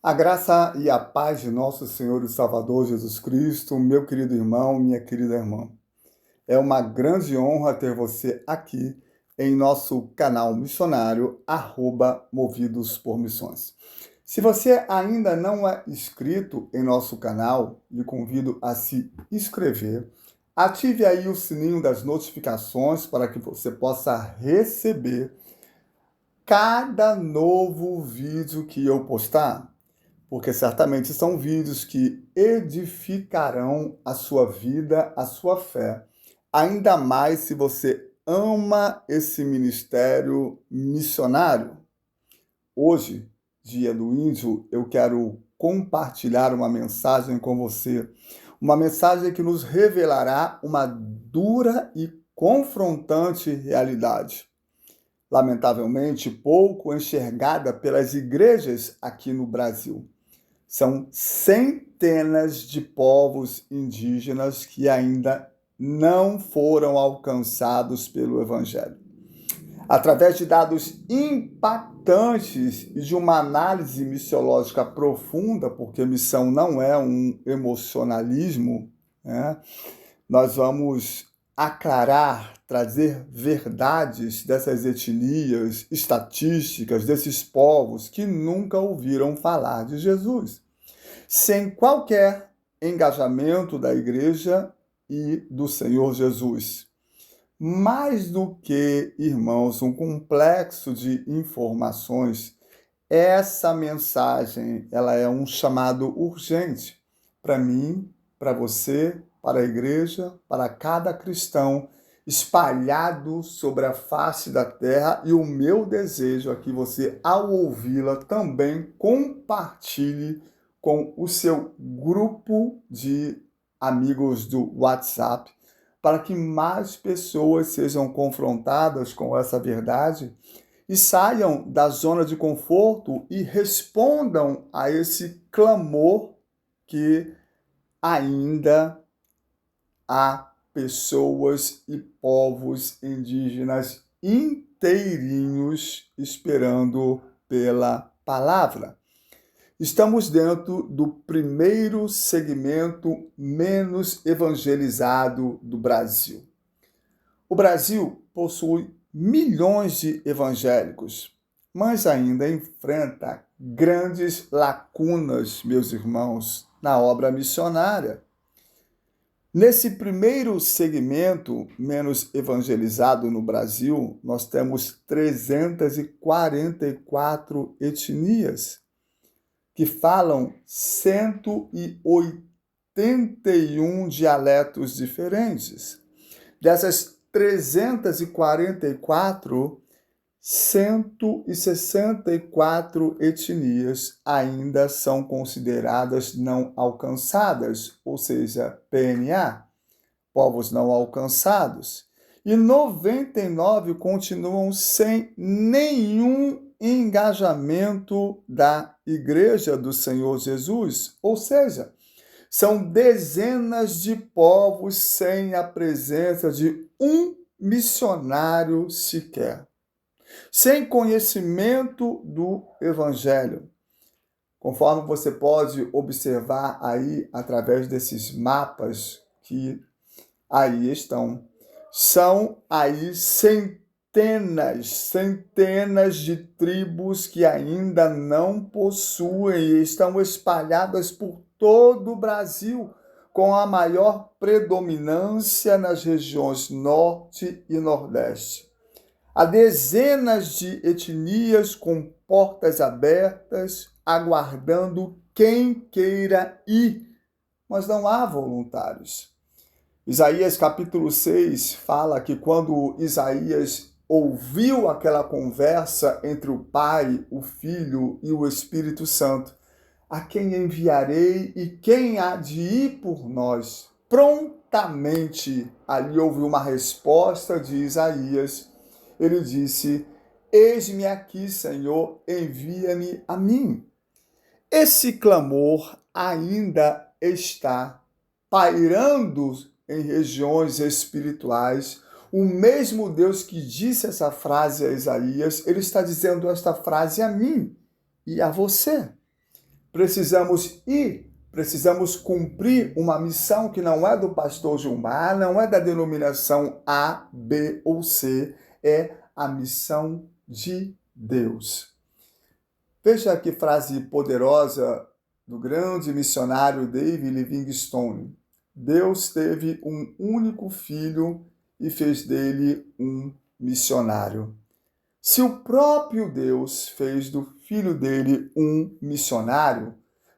A graça e a paz de nosso Senhor e Salvador Jesus Cristo, meu querido irmão, minha querida irmã. É uma grande honra ter você aqui em nosso canal missionário, Movidos por Missões. Se você ainda não é inscrito em nosso canal, lhe convido a se inscrever. Ative aí o sininho das notificações para que você possa receber cada novo vídeo que eu postar, porque certamente são vídeos que edificarão a sua vida, a sua fé, ainda mais se você ama esse ministério missionário. Hoje, Dia do Índio, eu quero compartilhar uma mensagem com você, uma mensagem que nos revelará uma dura e confrontante realidade, lamentavelmente pouco enxergada pelas igrejas aqui no Brasil. São centenas de povos indígenas que ainda não foram alcançados pelo Evangelho. Através de dados impactantes e de uma análise missiológica profunda, porque missão não é um emocionalismo, né? Nós vamos aclarar, trazer verdades dessas etnias, estatísticas, desses povos que nunca ouviram falar de Jesus, sem qualquer engajamento da igreja e do Senhor Jesus. Mais do que, irmãos, um complexo de informações, essa mensagem ela é um chamado urgente para mim, para você, para a igreja, para cada cristão espalhado sobre a face da terra, e o meu desejo é que você, ao ouvi-la, também compartilhe com o seu grupo de amigos do WhatsApp, para que mais pessoas sejam confrontadas com essa verdade e saiam da zona de conforto e respondam a esse clamor que ainda há pessoas e povos indígenas inteirinhos esperando pela palavra. Estamos dentro do primeiro segmento menos evangelizado do Brasil. O Brasil possui milhões de evangélicos, mas ainda enfrenta grandes lacunas, meus irmãos, na obra missionária. Nesse primeiro segmento menos evangelizado no Brasil, nós temos 344 etnias que falam 181 dialetos diferentes. Dessas 344, 164 etnias ainda são consideradas não alcançadas, ou seja, PNA, povos não alcançados, e 99 continuam sem nenhum engajamento da Igreja do Senhor Jesus, ou seja, são dezenas de povos sem a presença de um missionário sequer, sem conhecimento do Evangelho. Conforme você pode observar aí através desses mapas que aí estão, são aí centenas de tribos que ainda não possuem e estão espalhadas por todo o Brasil, com a maior predominância nas regiões Norte e Nordeste. Há dezenas de etnias com portas abertas, aguardando quem queira ir, mas não há voluntários. Isaías capítulo 6 fala que quando Isaías ouviu aquela conversa entre o Pai, o Filho e o Espírito Santo, a quem enviarei e quem há de ir por nós? Prontamente ali houve uma resposta de Isaías. Ele disse: eis-me aqui, Senhor, envia-me a mim. Esse clamor ainda está pairando em regiões espirituais. O mesmo Deus que disse essa frase a Isaías, ele está dizendo esta frase a mim e a você. precisamos ir, precisamos cumprir uma missão que não é do pastor Gilmar, não é da denominação A, B ou C, é a missão de Deus. Veja que frase poderosa do grande missionário David Livingstone. Deus teve um único filho e fez dele um missionário. Se o próprio Deus fez do filho dele um missionário,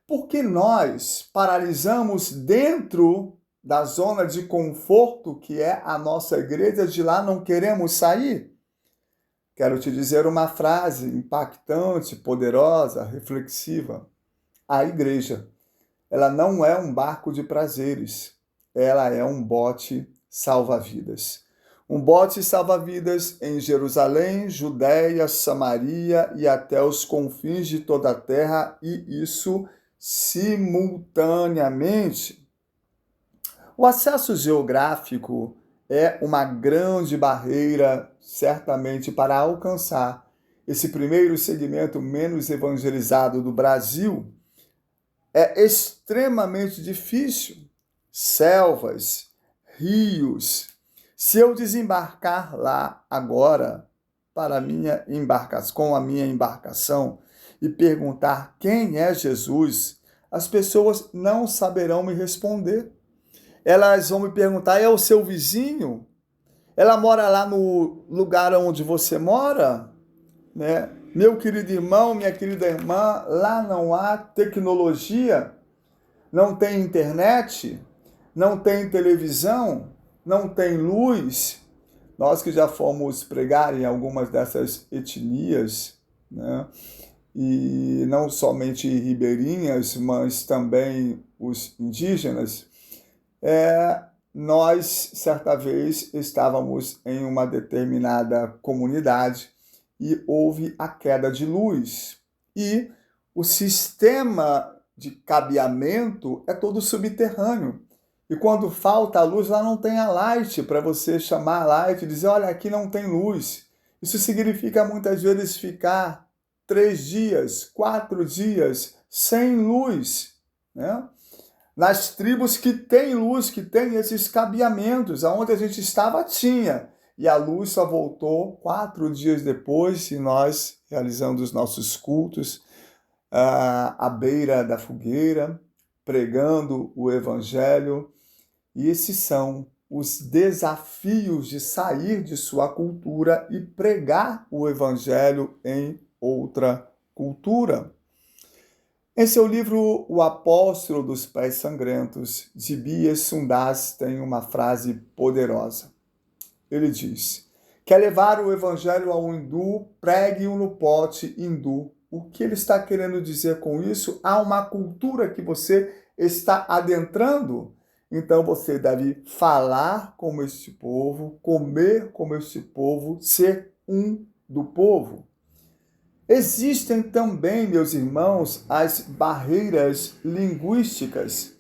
por que nós paralisamos dentro da zona de conforto que é a nossa igreja, de lá não queremos sair? Quero te dizer uma frase impactante, poderosa, reflexiva. A igreja, ela não é um barco de prazeres, ela é um bote salva-vidas. Um bote salva-vidas em Jerusalém, Judéia, Samaria e até os confins de toda a terra, e isso simultaneamente. O acesso geográfico é uma grande barreira, certamente, para alcançar esse primeiro segmento menos evangelizado do Brasil. É extremamente difícil. Selvas, rios. Se eu desembarcar lá agora para com a minha embarcação e perguntar quem é Jesus, as pessoas não saberão me responder. Elas vão me perguntar: é o seu vizinho? Ela mora lá no lugar onde você mora? Né? Meu querido irmão, minha querida irmã, lá não há tecnologia, não tem internet, não tem televisão, não tem luz. Nós que já fomos pregar em algumas dessas etnias, né? E não somente ribeirinhas, mas também os indígenas, nós, certa vez, estávamos em uma determinada comunidade e houve a queda de luz. E o sistema de cabeamento é todo subterrâneo. E quando falta a luz, lá não tem a light para você chamar a light e dizer: olha, aqui não tem luz. Isso significa muitas vezes ficar 3 dias, 4 dias sem luz, né? Nas tribos que tem luz, que tem esses cabeamentos, aonde a gente estava tinha. E a luz só voltou 4 dias depois, e nós realizando os nossos cultos à beira da fogueira, pregando o Evangelho. E esses são os desafios de sair de sua cultura e pregar o Evangelho em outra cultura. Em seu livro O Apóstolo dos Pés Sangrentos, Tobias Sundas tem uma frase poderosa. Ele diz: quer levar o Evangelho a um hindu, pregue-o no pote hindu. O que ele está querendo dizer com isso? Há uma cultura que você está adentrando, então você deve falar como este povo, comer como este povo, ser um do povo. Existem também, meus irmãos, as barreiras linguísticas.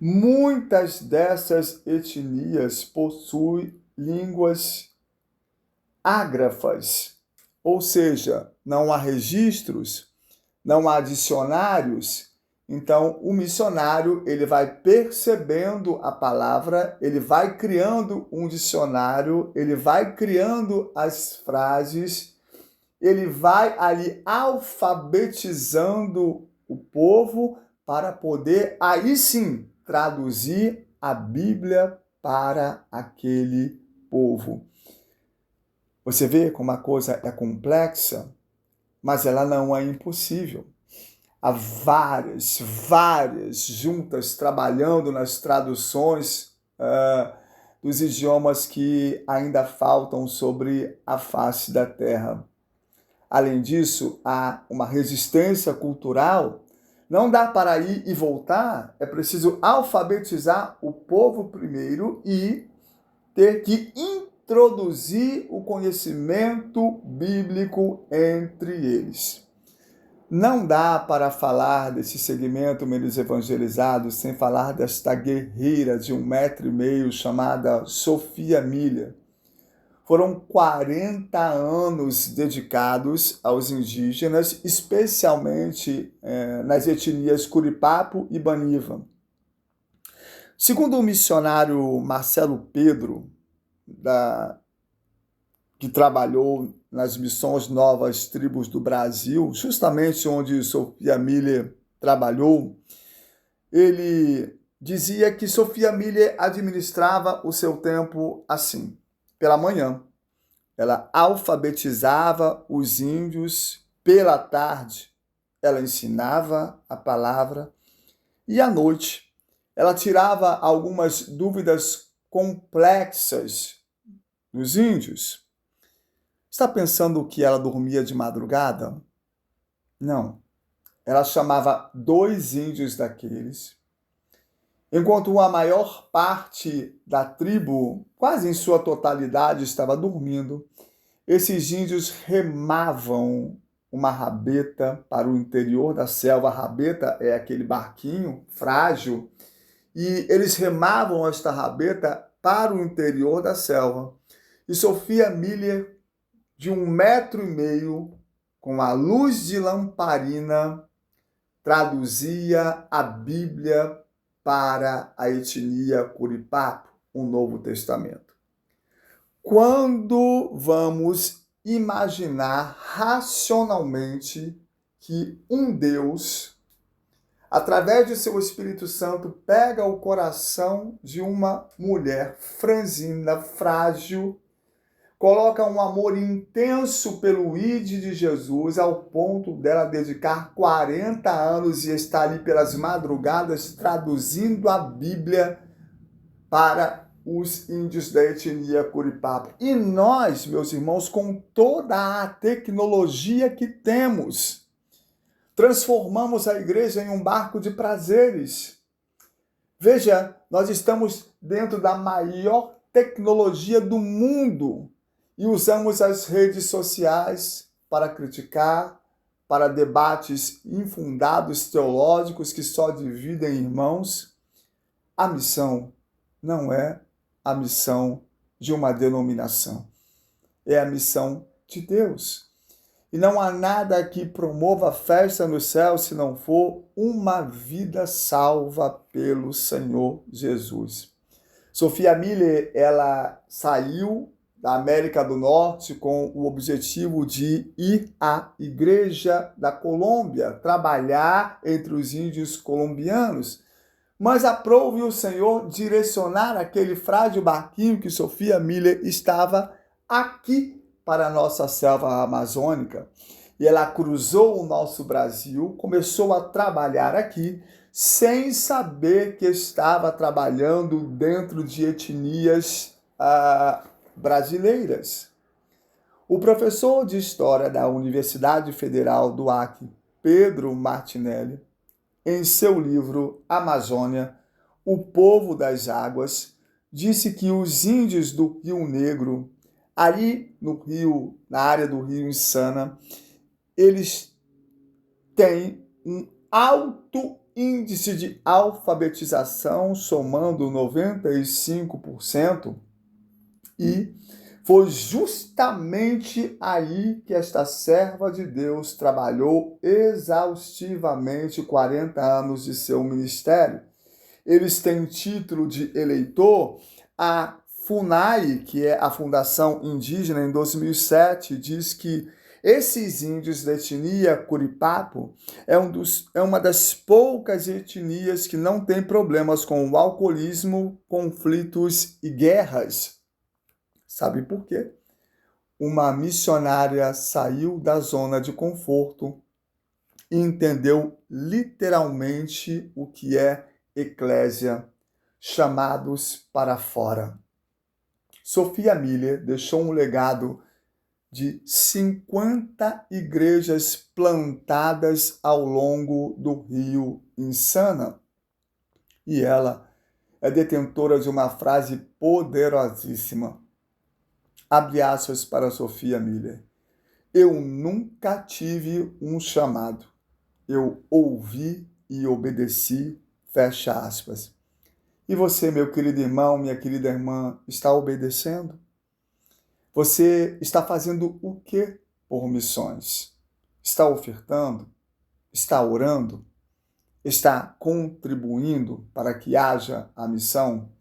Muitas dessas etnias possuem línguas ágrafas, ou seja, não há registros, não há dicionários. Então, o missionário, ele vai percebendo a palavra, ele vai criando um dicionário, ele vai criando as frases, ele vai ali alfabetizando o povo para poder, aí sim, traduzir a Bíblia para aquele povo. Você vê como a coisa é complexa, mas ela não é impossível. Há várias juntas trabalhando nas traduções dos idiomas que ainda faltam sobre a face da terra. Além disso, há uma resistência cultural. Não dá para ir e voltar, é preciso alfabetizar o povo primeiro e ter que introduzir o conhecimento bíblico entre eles. Não dá para falar desse segmento menos evangelizado sem falar desta guerreira de 1,5 m chamada Sophia Miller. Foram 40 anos dedicados aos indígenas, especialmente nas etnias Curipapo e Baniva. Segundo o missionário Marcelo Pedro, que trabalhou nas missões Novas Tribos do Brasil, justamente onde Sophia Miller trabalhou, ele dizia que Sophia Miller administrava o seu tempo assim. Pela manhã, ela alfabetizava os índios, pela tarde, ela ensinava a palavra, e à noite, ela tirava algumas dúvidas complexas dos índios. Está pensando que ela dormia de madrugada? Não. Ela chamava 2 índios daqueles. Enquanto a maior parte da tribo, quase em sua totalidade, estava dormindo, esses índios remavam uma rabeta para o interior da selva. A rabeta é aquele barquinho frágil, e eles remavam esta rabeta para o interior da selva. E Sophia Miller, de 1,5 m, com a luz de lamparina, traduzia a Bíblia para a etnia Curipapo, o Novo Testamento. Quando vamos imaginar racionalmente que um Deus, através de seu Espírito Santo, pega o coração de uma mulher franzina, frágil, coloca um amor intenso pelo ID de Jesus, ao ponto dela dedicar 40 anos e estar ali pelas madrugadas traduzindo a Bíblia para os índios da etnia Curipapo. E nós, meus irmãos, com toda a tecnologia que temos, transformamos a igreja em um barco de prazeres. Veja, nós estamos dentro da maior tecnologia do mundo e usamos as redes sociais para criticar, para debates infundados teológicos que só dividem irmãos. A missão não é a missão de uma denominação, é a missão de Deus. E não há nada que promova a festa no céu se não for uma vida salva pelo Senhor Jesus. Sophia Miller, ela saiu da América do Norte com o objetivo de ir à Igreja da Colômbia, trabalhar entre os índios colombianos. Mas aprove o Senhor direcionar aquele frágil barquinho que Sophia Miller estava aqui para a nossa selva amazônica. E ela cruzou o nosso Brasil, começou a trabalhar aqui, sem saber que estava trabalhando dentro de etnias brasileiras. O professor de História da Universidade Federal do Acre, Pedro Martinelli, em seu livro Amazônia, O Povo das Águas, disse que os índios do Rio Negro, ali no rio, na área do rio Insana, eles têm um alto índice de alfabetização, somando 95%, e foi justamente aí que esta serva de Deus trabalhou exaustivamente 40 anos de seu ministério. Eles têm título de eleitor. A FUNAI, que é a Fundação Indígena, em 2007, diz que esses índios da etnia Curipapo é uma das poucas etnias que não tem problemas com o alcoolismo, conflitos e guerras. Sabe por quê? Uma missionária saiu da zona de conforto e entendeu literalmente o que é eclésia, chamados para fora. Sophia Miller deixou um legado de 50 igrejas plantadas ao longo do rio Insana. E ela é detentora de uma frase poderosíssima. Abre aspas para Sophia Miller. Eu nunca tive um chamado. Eu ouvi e obedeci. Fecha aspas. E você, meu querido irmão, minha querida irmã, está obedecendo? Você está fazendo o que por missões? Está ofertando? Está orando? Está contribuindo para que haja a missão?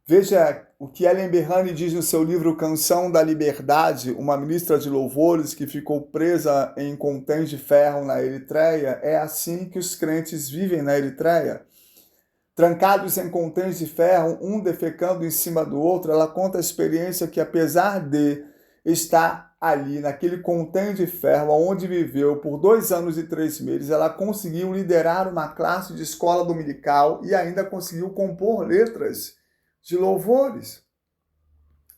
Veja o que Ellen Berrani diz no seu livro Canção da Liberdade, uma ministra de louvores que ficou presa em contém de ferro na Eritreia. É assim que os crentes vivem na Eritreia. Trancados em contens de ferro, um defecando em cima do outro. Ela conta a experiência que, apesar de estar ali, naquele contém de ferro, onde viveu por 2 anos e 3 meses, ela conseguiu liderar uma classe de escola dominical e ainda conseguiu compor letras de louvores.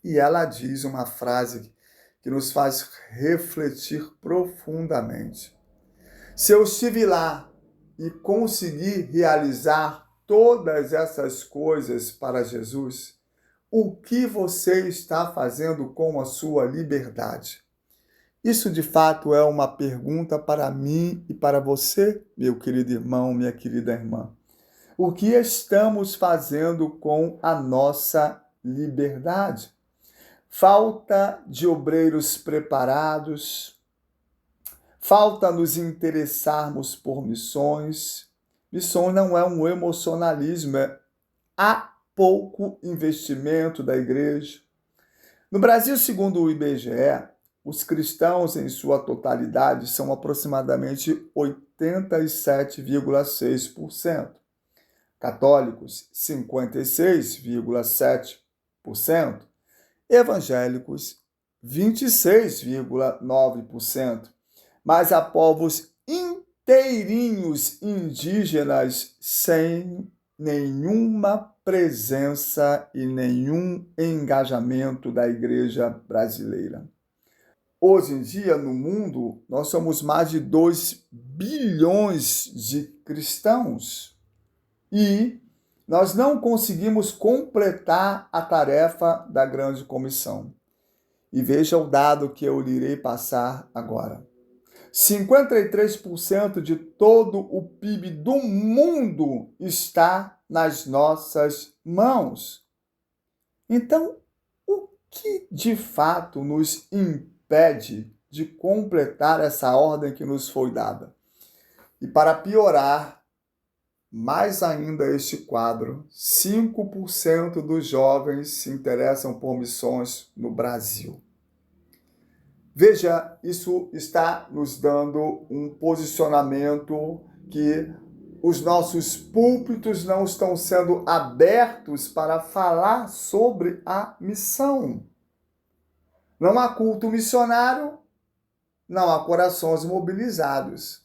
E ela diz uma frase que nos faz refletir profundamente. Se eu estive lá e consegui realizar todas essas coisas para Jesus, o que você está fazendo com a sua liberdade? Isso de fato é uma pergunta para mim e para você, meu querido irmão, minha querida irmã. O que estamos fazendo com a nossa liberdade? Falta de obreiros preparados, falta nos interessarmos por missões. Missão não é um emocionalismo, há pouco investimento da igreja. No Brasil, segundo o IBGE, os cristãos em sua totalidade são aproximadamente 87,6%. Católicos, 56,7%. Evangélicos, 26,9%. Mas há povos inteirinhos indígenas sem nenhuma presença e nenhum engajamento da igreja brasileira. Hoje em dia, no mundo, nós somos mais de 2 bilhões de cristãos e nós não conseguimos completar a tarefa da grande comissão. E veja o dado que eu lhe irei passar agora. 53% de todo o PIB do mundo está nas nossas mãos. Então, o que de fato nos impede de completar essa ordem que nos foi dada? E para piorar mais ainda este quadro, 5% dos jovens se interessam por missões no Brasil. Veja, isso está nos dando um posicionamento que os nossos púlpitos não estão sendo abertos para falar sobre a missão. Não há culto missionário, não há corações mobilizados.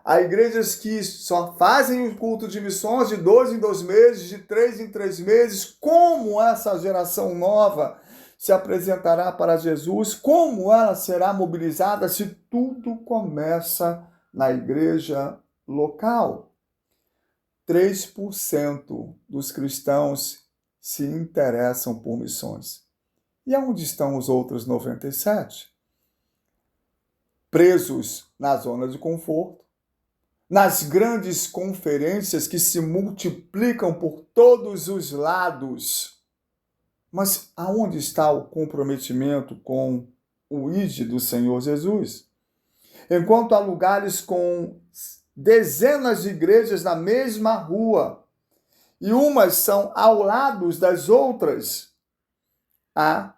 Há igrejas que só fazem o culto de missões de 2 em 2 meses, de 3 em 3 meses. Como essa geração nova se apresentará para Jesus? Como ela será mobilizada se tudo começa na igreja local? 3% dos cristãos se interessam por missões. E aonde estão os outros 97%? Presos na zona de conforto, nas grandes conferências que se multiplicam por todos os lados. Mas aonde está o comprometimento com o ID do Senhor Jesus? Enquanto há lugares com dezenas de igrejas na mesma rua, e umas são ao lado das outras, há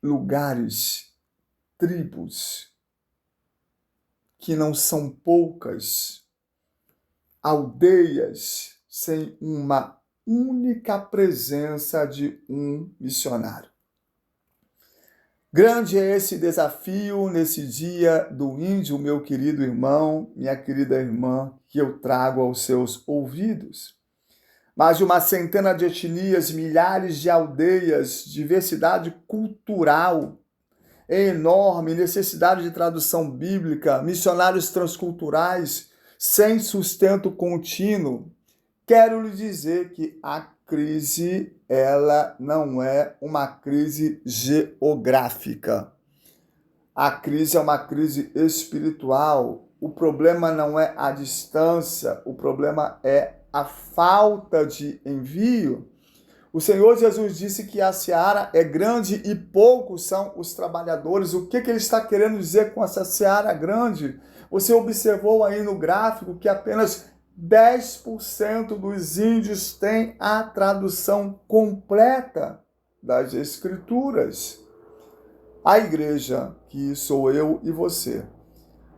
lugares, tribos, que não são poucas, aldeias sem uma única presença de um missionário. Grande é esse desafio nesse dia do índio, meu querido irmão, minha querida irmã, que eu trago aos seus ouvidos. Mais de uma centena de etnias, milhares de aldeias, diversidade cultural enorme, necessidade de tradução bíblica, missionários transculturais, sem sustento contínuo. Quero lhe dizer que a crise, ela não é uma crise geográfica. A crise é uma crise espiritual. O problema não é a distância, o problema é a falta de envio. O Senhor Jesus disse que a seara é grande e poucos são os trabalhadores. O que ele está querendo dizer com essa seara grande? Você observou aí no gráfico que apenas 10% dos índios têm a tradução completa das Escrituras. A igreja, que sou eu e você,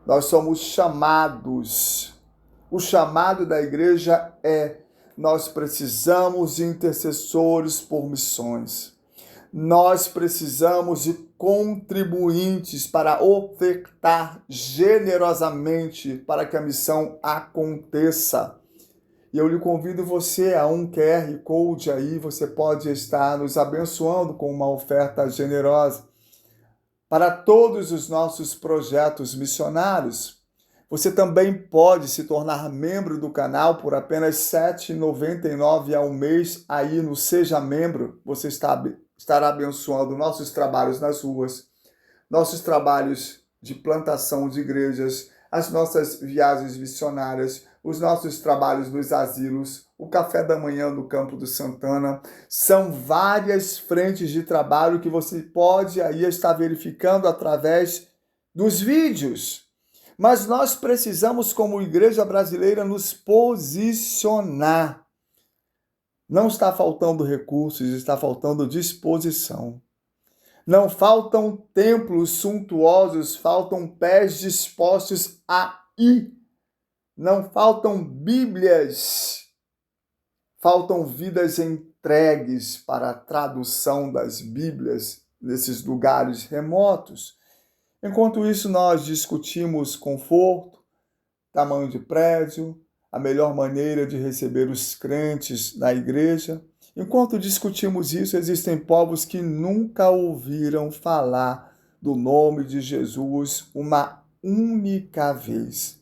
nós somos chamados. O chamado da igreja nós precisamos de intercessores por missões. Nós precisamos de contribuintes para ofertar generosamente para que a missão aconteça. E eu lhe convido você a um QR Code aí, você pode estar nos abençoando com uma oferta generosa para todos os nossos projetos missionários. Você também pode se tornar membro do canal por apenas R$ 7,99 ao mês. Aí no Seja Membro, você estará abençoando nossos trabalhos nas ruas, nossos trabalhos de plantação de igrejas, as nossas viagens missionárias, os nossos trabalhos nos asilos, o café da manhã do Campo do Santana. São várias frentes de trabalho que você pode aí estar verificando através dos vídeos. Mas nós precisamos, como igreja brasileira, nos posicionar. Não está faltando recursos, está faltando disposição. Não faltam templos suntuosos, faltam pés dispostos a ir. Não faltam Bíblias, faltam vidas entregues para a tradução das Bíblias nesses lugares remotos. Enquanto isso, nós discutimos conforto, tamanho de prédio, a melhor maneira de receber os crentes na igreja. Enquanto discutimos isso, existem povos que nunca ouviram falar do nome de Jesus uma única vez.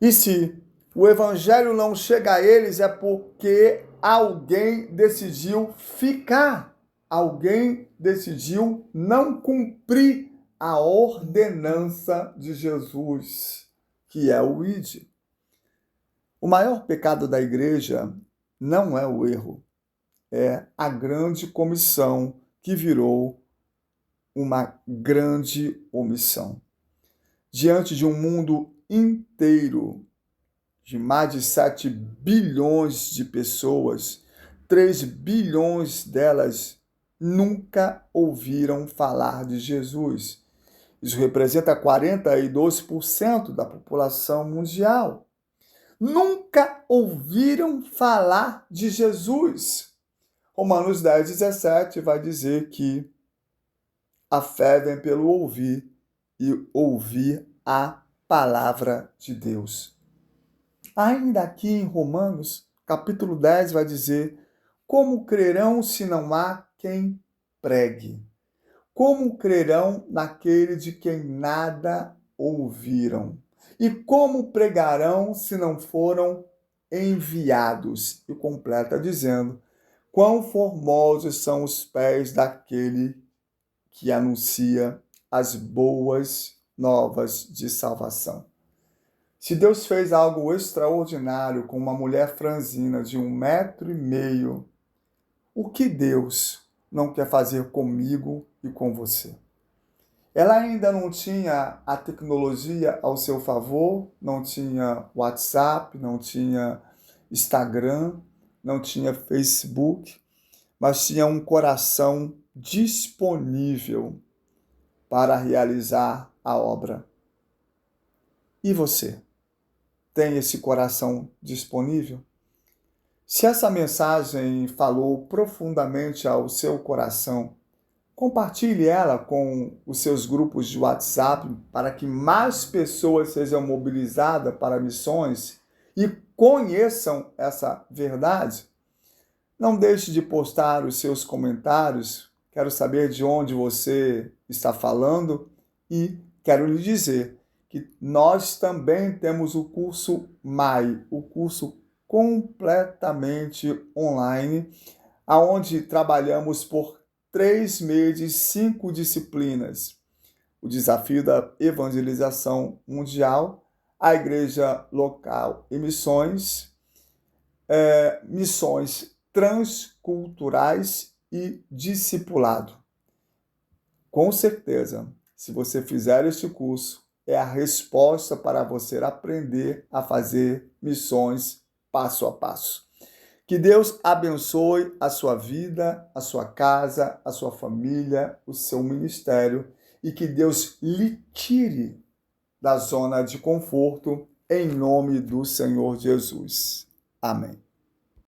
E se o evangelho não chega a eles, é porque alguém decidiu ficar, alguém decidiu não cumprir a ordenança de Jesus, que é o ide. O maior pecado da igreja não é o erro, é a grande comissão que virou uma grande omissão. Diante de um mundo inteiro, de mais de 7 bilhões de pessoas, 3 bilhões delas nunca ouviram falar de Jesus. Isso representa 42% da população mundial. Nunca ouviram falar de Jesus. Romanos 10:17 vai dizer que a fé vem pelo ouvir e ouvir a palavra de Deus. Ainda aqui em Romanos, capítulo 10 vai dizer: como crerão se não há quem pregue? Como crerão naquele de quem nada ouviram? E como pregarão se não foram enviados? E completa dizendo: quão formosos são os pés daquele que anuncia as boas novas de salvação. Se Deus fez algo extraordinário com uma mulher franzina de 1,5 metros, o que Deus não quer fazer comigo e com você? Ela ainda não tinha a tecnologia ao seu favor, não tinha WhatsApp, não tinha Instagram, não tinha Facebook, mas tinha um coração disponível para realizar a obra. E você? Tem esse coração disponível? Se essa mensagem falou profundamente ao seu coração, compartilhe ela com os seus grupos de WhatsApp para que mais pessoas sejam mobilizadas para missões e conheçam essa verdade. Não deixe de postar os seus comentários. Quero saber de onde você está falando e quero lhe dizer que nós também temos o curso MAI, o curso completamente online, onde trabalhamos por 3 meses, 5 disciplinas. O desafio da evangelização mundial, a igreja local e missões transculturais e discipulado. Com certeza, se você fizer este curso, é a resposta para você aprender a fazer missões passo a passo. Que Deus abençoe a sua vida, a sua casa, a sua família, o seu ministério e que Deus lhe tire da zona de conforto em nome do Senhor Jesus. Amém.